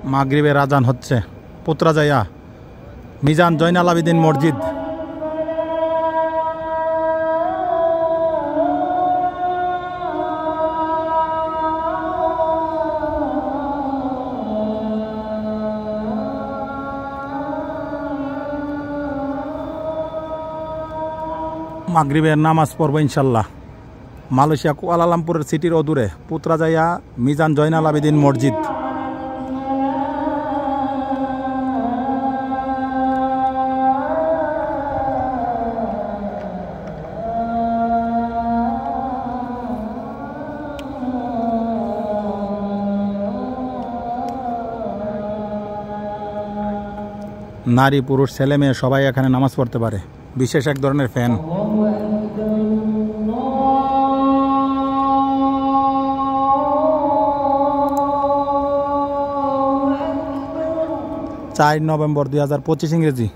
মাগরিবের আজান হচ্ছে পুত্রাজাইয়া মিজান জয়নাল আবেদিন মসজিদ। মাগরিবের নামাজ পড়ব ইনশাল্লাহ। মালয়েশিয়া কুয়ালালামপুরের সিটির অদূরে পুত্রাজাইয়া মিজান জয়নাল আবেদিন মসজিদ। নারী পুরুষ ছেলে মেয়ে সবাই এখানে নামাজ পড়তে পারে। বিশেষ এক ধরনের ফ্যান। চার নভেম্বর 2025 ইংরেজি।